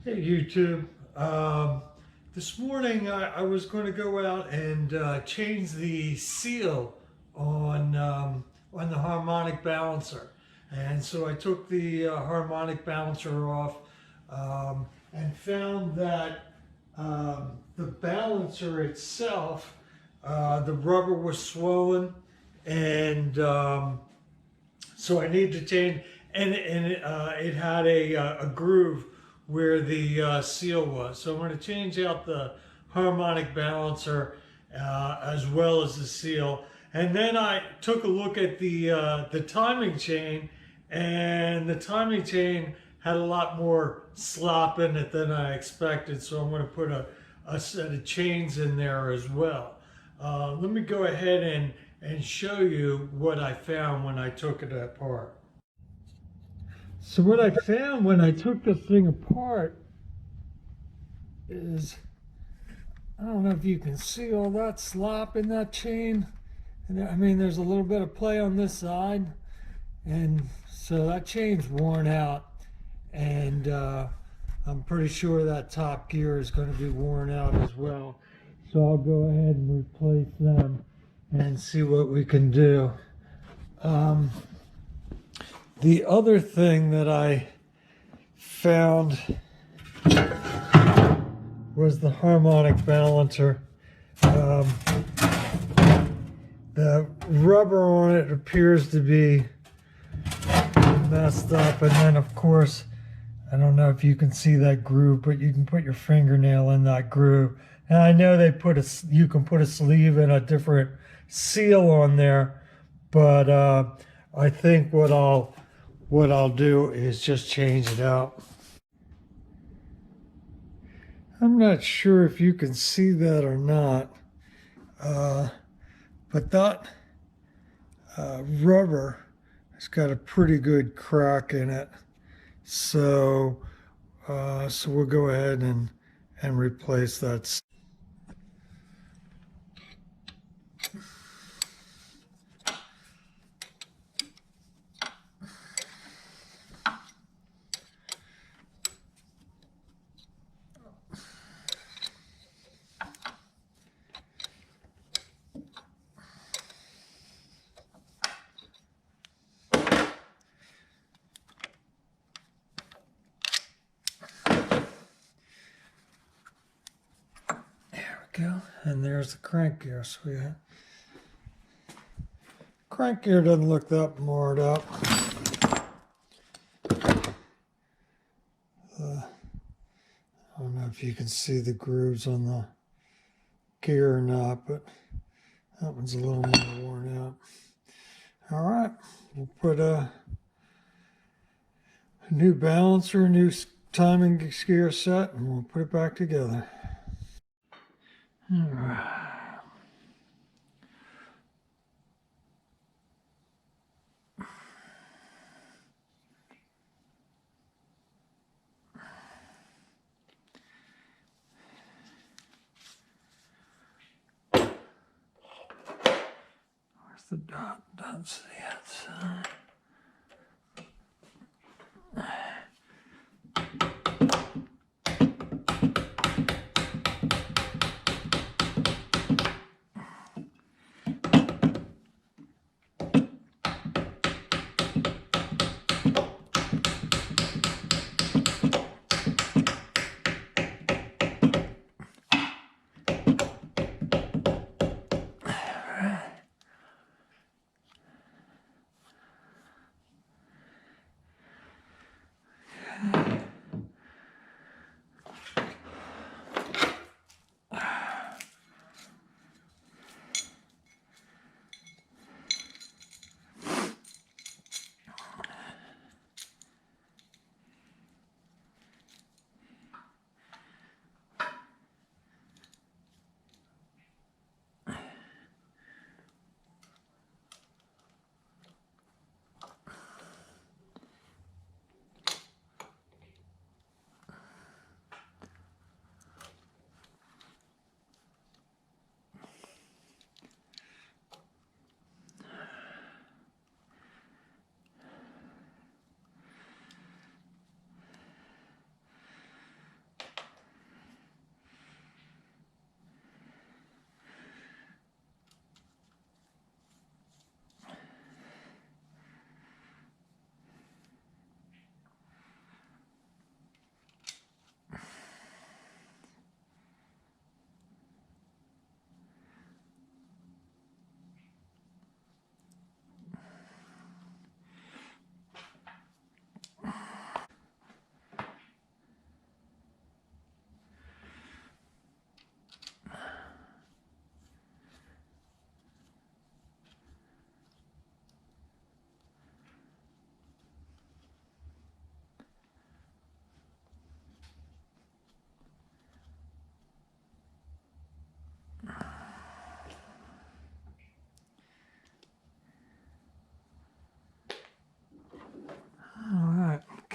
Hey YouTube. This morning I was going to go out and change the seal on the harmonic balancer, and so I took the harmonic balancer off and found that the balancer itself, the rubber was swollen, and so I need to change, and it had a groove where the seal was. So I'm going to change out the harmonic balancer as well as the seal. And then I took a look at the timing chain, and the timing chain had a lot more slop in it than I expected. So I'm going to put a set of chains in there as well. Let me go ahead and show you what I found when I took it apart. So what I found when I took this thing apart is, I don't know if you can see all that slop in that chain. And I mean, there's a little bit of play on this side, and so that chain's worn out, and I'm pretty sure that top gear is going to be worn out as well. So I'll go ahead and replace them and see what we can do. The other thing that I found was the harmonic balancer. The rubber on it appears to be messed up, and then of course, I don't know if you can see that groove, but you can put your fingernail in that groove. And I know they you can put a sleeve and a different seal on there, but I think what I'll do is just change it out. I'm not sure if you can see that or not, but that rubber has got a pretty good crack in it. So we'll go ahead and replace that. Go. And there's the crank gear. So crank gear doesn't look that marred up. I don't know if you can see the grooves on the gear or not, but that one's a little more worn out. All right, we'll put a new balancer, new timing gear set, and we'll put it back together. All right. Where's the dot? That's the outside.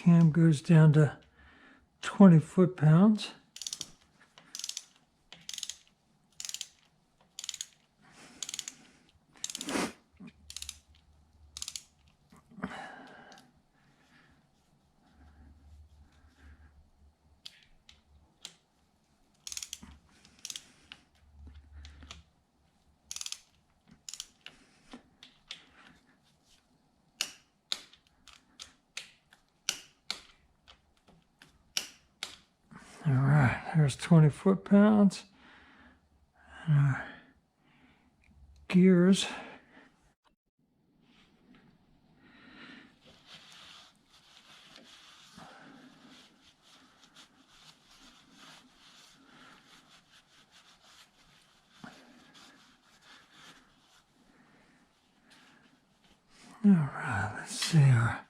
cam goes down to 20 foot-pounds. All right, there's 20 foot-pounds. And our gears. All right, let's see, our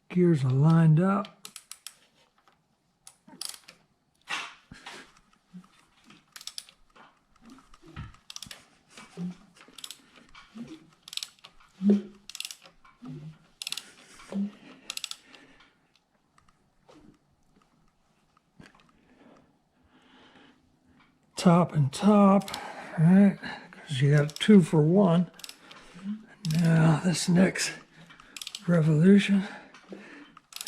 gears are lined up. Top and top, all right, because you got 2 for 1. Now this next revolution,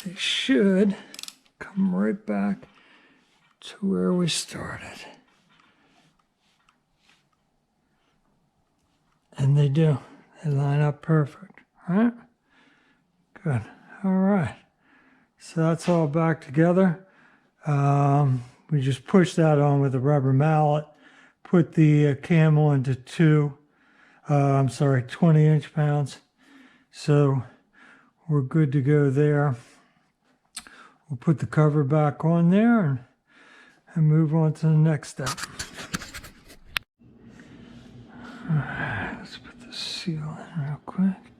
it should come right back to where we started. And they do. They line up perfect, all right? Good, all right. So that's all back together. We just pushed that on with a rubber mallet, put the camel into 20 inch-pounds. So we're good to go there. We'll put the cover back on there and move on to the next step. All right, let's put the seal in real quick.